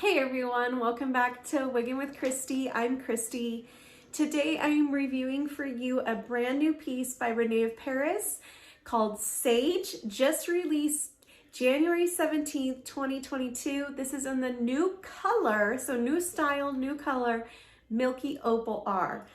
Hey everyone, welcome back to Wiggin with Christi. I'm Christi. Today I'm reviewing for you a brand new piece by Rene of Paris called Sage, just released January 17th, 2022. This is in the new color, so new style, new color, Milky Opal R.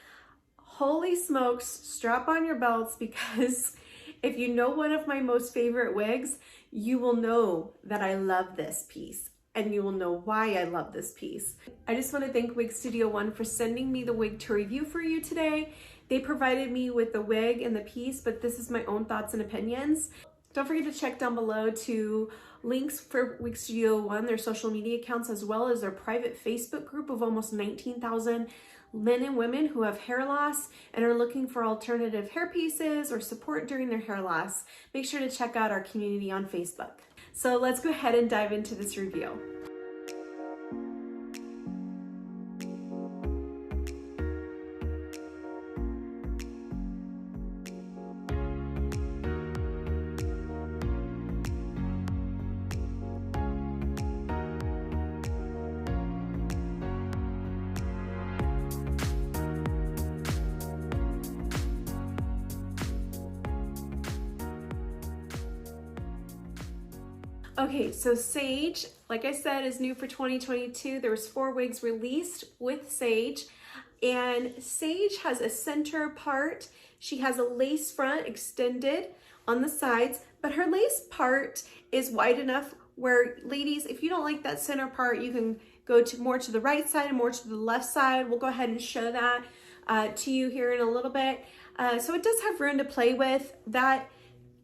Holy smokes, strap on your belts because if you know one of my most favorite wigs, you will know that I love this piece. And you will know why I love this piece. I just want to thank Wig Studio for sending me the wig to review for you today. They provided me with the wig and the piece, but this is my own thoughts and opinions. Don't forget to check down below to links for Wig Studio their social media accounts, as well as their private Facebook group of almost 19,000 men and women who have hair loss and are looking for alternative hair pieces or support during their hair loss. Make sure to check out our community on Facebook. So let's go ahead and dive into this review. Okay, so Sage, like I said, is new for 2022. There was 4 wigs released with Sage, and Sage has a center part. She has a lace front extended on the sides, but her lace part is wide enough where, ladies, if you don't like that center part, you can go more to the right side and more to the left side. We'll go ahead and show that to you here in a little bit. So it does have room to play with.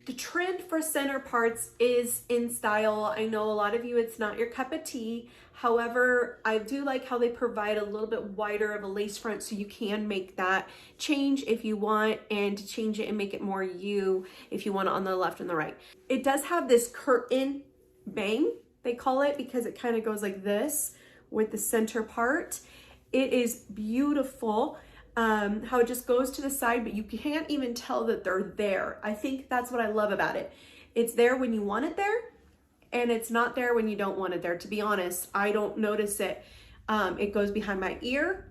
The trend for center parts is in style. I know a lot of you, it's not your cup of tea. However, I do like how they provide a little bit wider of a lace front so you can make that change if you want, and to change it and make it more you if you want it on the left and the right. It does have this curtain bang, they call it, because it kind of goes like this with the center part. It is beautiful. How it just goes to the side, but you can't even tell that they're there. I think that's what I love about it. It's there when you want it there, and it's not there when you don't want it there. To be honest, I don't notice it. It goes behind my ear.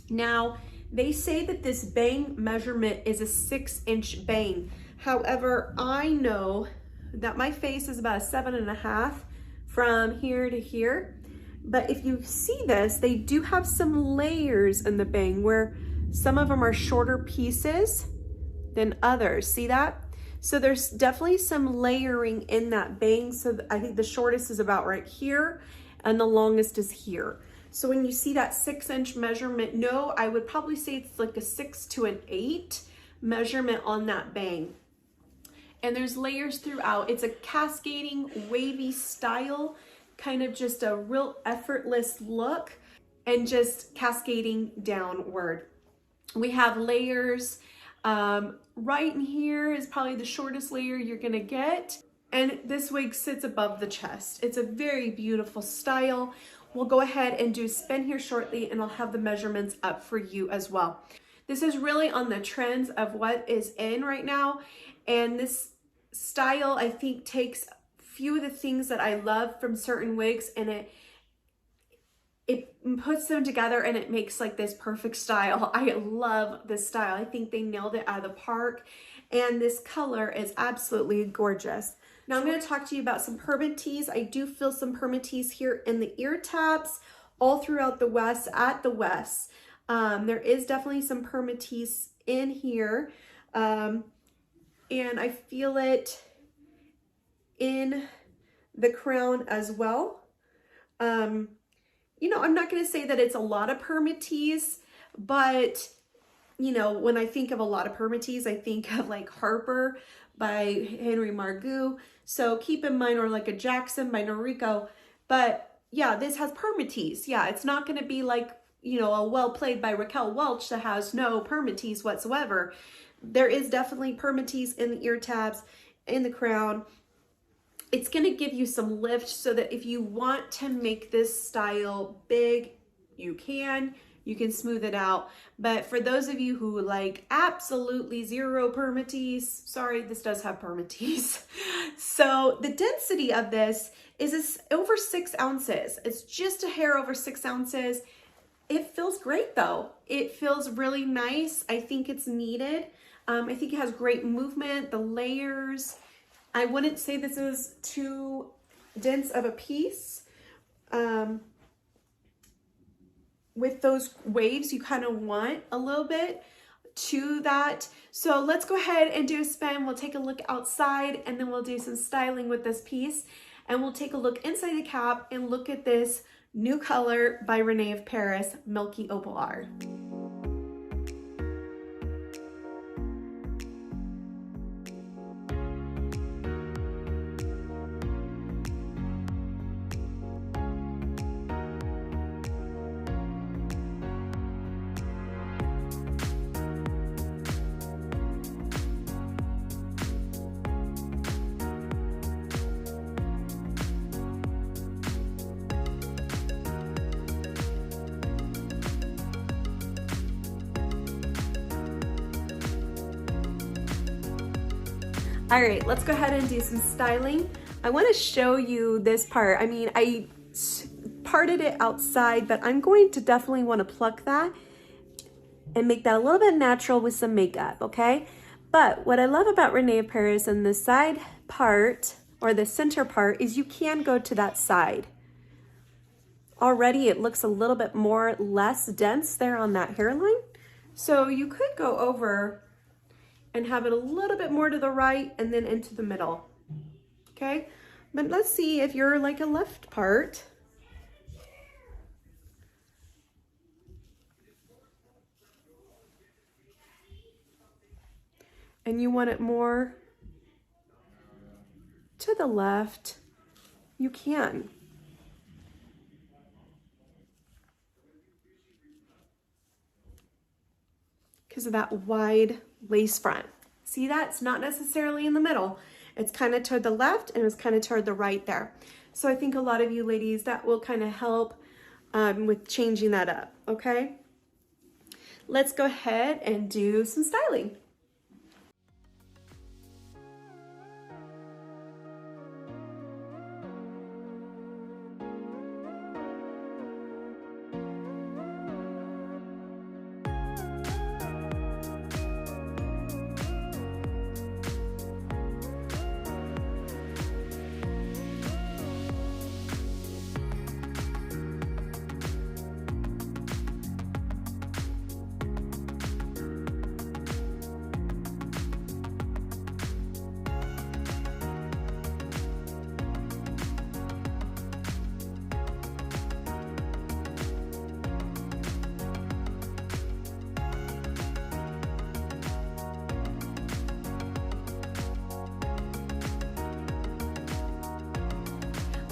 Now, they say that this bang measurement is a 6-inch bang. However, I know that my face is about a 7.5 from here to here. But if you see this, they do have some layers in the bang where some of them are shorter pieces than others. See that? So there's definitely some layering in that bang. So I think the shortest is about right here and the longest is here. So when you see that 6-inch measurement, no, I would probably say it's like a 6 to an 8 measurement on that bang. And there's layers throughout. It's a cascading, wavy style, kind of just a real effortless look and just cascading downward. We have layers. Right in here is probably the shortest layer you're gonna get. And this wig sits above the chest. It's a very beautiful style. We'll go ahead and do a spin here shortly, and I'll have the measurements up for you as well. This is really on the trends of what is in right now. And this style, I think, takes few of the things that I love from certain wigs, and it puts them together and it makes like this perfect style. I love this style. I think they nailed it out of the park, and this color is absolutely gorgeous. Now I'm going to talk to you about some permatease. I do feel some permatease here in the ear tabs, all throughout the west, at the west. There is definitely some permatease in here, and I feel it in the crown as well. You know, I'm not going to say that it's a lot of permatease, but you know, when I think of a lot of permatease, I think of like Harper by Henry Margaux. So keep in mind, or like a Jackson by Noriko. But yeah, this has permatease. Yeah, it's not going to be like, you know, a Well Played by Raquel Welch that has no permatease whatsoever. There is definitely permatease in the ear tabs, in the crown. It's going to give you some lift so that if you want to make this style big, you can smooth it out. But for those of you who like absolutely zero permatease, sorry, this does have permatease. So the density of this is this over 6 ounces. It's just a hair over 6 ounces. It feels great though. It feels really nice. I think it's needed. I think it has great movement, the layers. I wouldn't say this is too dense of a piece. With those waves, you kind of want a little bit to that. So let's go ahead and do a spin. We'll take a look outside and then we'll do some styling with this piece. And we'll take a look inside the cap and look at this new color by Rene of Paris, Milky Opal R. All right, let's go ahead and do some styling. I want to show you this part. I mean, I parted it outside, but I'm going to definitely want to pluck that and make that a little bit natural with some makeup, okay? But what I love about Rene of Paris and the side part or the center part is you can go to that side. Already it looks a little bit less dense there on that hairline. So you could go over and have it a little bit more to the right and then into the middle, okay? But let's see if you're like a left part. And you want it more to the left, you can. Because of that wide lace front. See that? It's not necessarily in the middle. It's kind of toward the left and it's kind of toward the right there. So I think a lot of you ladies, that will kind of help with changing that up, okay? Let's go ahead and do some styling.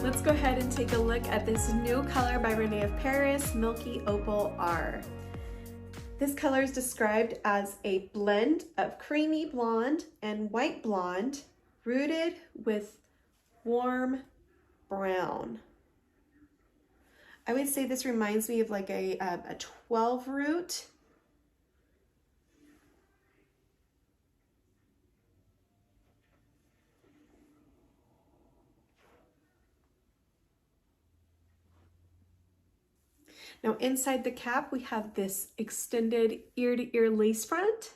Let's go ahead and take a look at this new color by Rene of Paris, Milky Opal R. This color is described as a blend of creamy blonde and white blonde, rooted with warm brown. I would say this reminds me of like a 12 root. Now inside the cap, we have this extended ear-to-ear lace front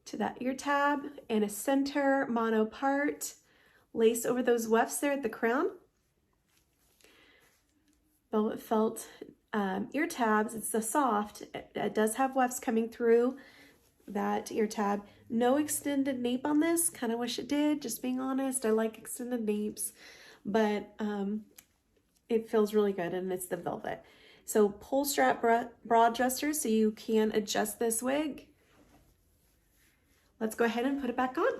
to that ear tab and a center mono part, lace over those wefts there at the crown. Velvet felt ear tabs, it's so soft. It does have wefts coming through that ear tab. No extended nape on this, kind of wish it did, just being honest. I like extended napes, but it feels really good and it's the velvet. So pull strap broad dresser so you can adjust this wig. Let's go ahead and put it back on.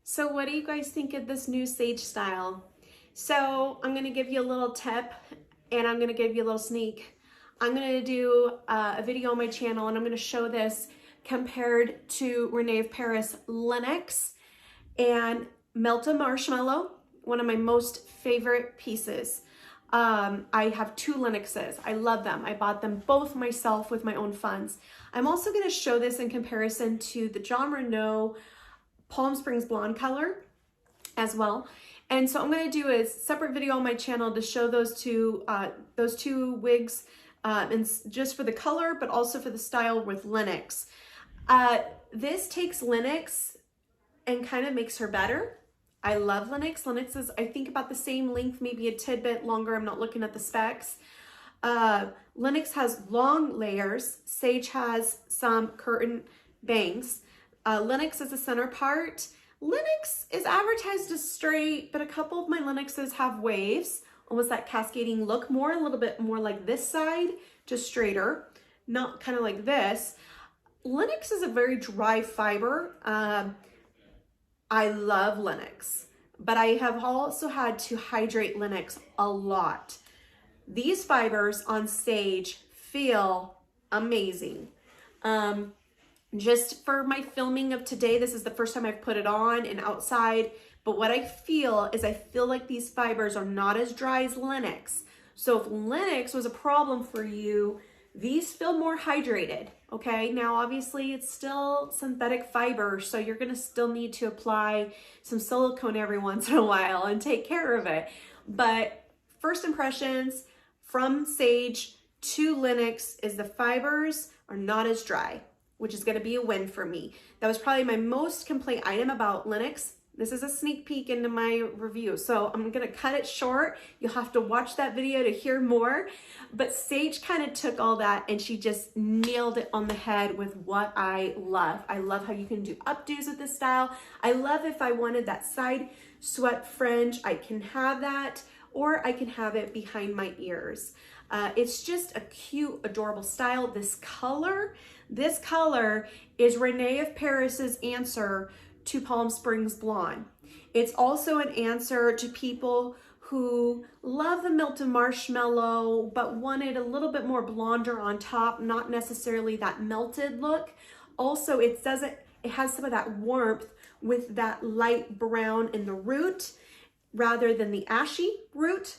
So what do you guys think of this new sage style? So I'm gonna give you a little tip and I'm gonna give you a little sneak. I'm gonna do a video on my channel and I'm gonna show this compared to Rene of Paris Lennox and Melted Marshmallow, one of my most favorite pieces. I have 2 Lennoxes. I love them. I bought them both myself with my own funds. I'm also going to show this in comparison to the John Renault Palm Springs Blonde color as well. And so I'm going to do a separate video on my channel to show those two wigs, and just for the color, but also for the style with Lennox. This takes Lennox and kind of makes her better. I love Lennox. Lennox is, I think, about the same length, maybe a tidbit longer. I'm not looking at the specs. Lennox has long layers. Sage has some curtain bangs. Lennox is the center part. Lennox is advertised as straight, but a couple of my Lennoxes have waves, almost that cascading look, a little bit more like this side, just straighter, not kind of like this. Lennox is a very dry fiber. I love Lennox, but I have also had to hydrate Lennox a lot. These fibers on Sage feel amazing. Just for my filming of today, this is the first time I've put it on and outside, but what I feel is I feel like these fibers are not as dry as Lennox. So if Lennox was a problem for you, these feel more hydrated, okay? Now, obviously, it's still synthetic fiber, so you're gonna still need to apply some silicone every once in a while and take care of it. But first impressions from Sage to Lennox is the fibers are not as dry, which is gonna be a win for me. That was probably my most complaint item about Lennox. This is a sneak peek into my review, so I'm gonna cut it short. You'll have to watch that video to hear more. But Sage kind of took all that and she just nailed it on the head with what I love. I love how you can do updos with this style. I love if I wanted that side swept fringe, I can have that, or I can have it behind my ears. It's just a cute, adorable style. This color is Rene of Paris's answer to Palm Springs Blonde. It's also an answer to people who love the melted marshmallow, but wanted a little bit more blonder on top, not necessarily that melted look. Also, it has some of that warmth with that light brown in the root, rather than the ashy root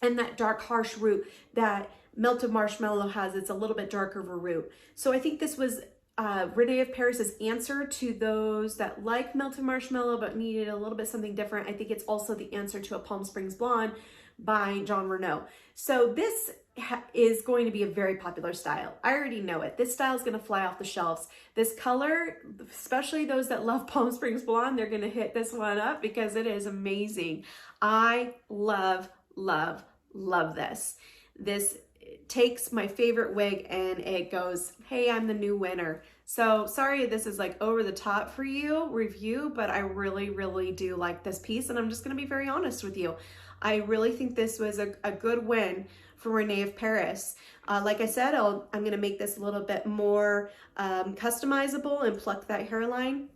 and that dark harsh root that melted marshmallow has. It's a little bit darker of a root. So I think this was Rene of Paris's answer to those that like melted marshmallow but needed a little bit something different. I think it's also the answer to a Palm Springs Blonde by John Rene. So this is going to be a very popular style. I already know it. This style is going to fly off the shelves. This color, especially those that love Palm Springs Blonde, they're going to hit this one up because it is amazing. I love, love, love this. This takes my favorite wig and it goes, hey, I'm the new winner. So sorry this is like over the top for you review, but I really, really do like this piece, and I'm just going to be very honest with you. I really think this was a good win for Rene of Paris. Like I said, I'm going to make this a little bit more customizable and pluck that hairline.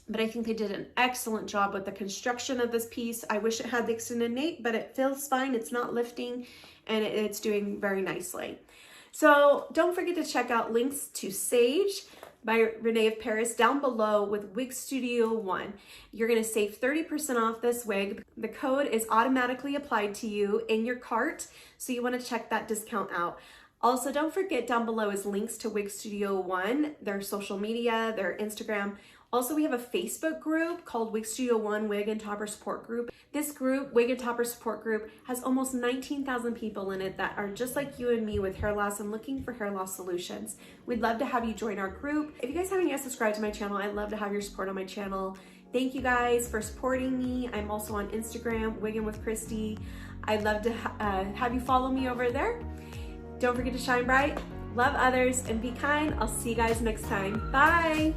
But I think they did an excellent job with the construction of this piece. I wish it had the extended nape, but it feels fine. It's not lifting, and it's doing very nicely. So don't forget to check out links to Sage by Rene of Paris down below with Wig Studio 1. You're going to save 30% off this wig. The code is automatically applied to you in your cart, so you want to check that discount out. Also, don't forget down below is links to Wig Studio 1, their social media, their Instagram. Also, we have a Facebook group called Wig Studio 1 Wig and Topper Support Group. This group, Wig and Topper Support Group, has almost 19,000 people in it that are just like you and me with hair loss and looking for hair loss solutions. We'd love to have you join our group. If you guys haven't yet subscribed to my channel, I'd love to have your support on my channel. Thank you guys for supporting me. I'm also on Instagram, Wiggin with Christi. I'd love to have you follow me over there. Don't forget to shine bright, love others, and be kind. I'll see you guys next time. Bye.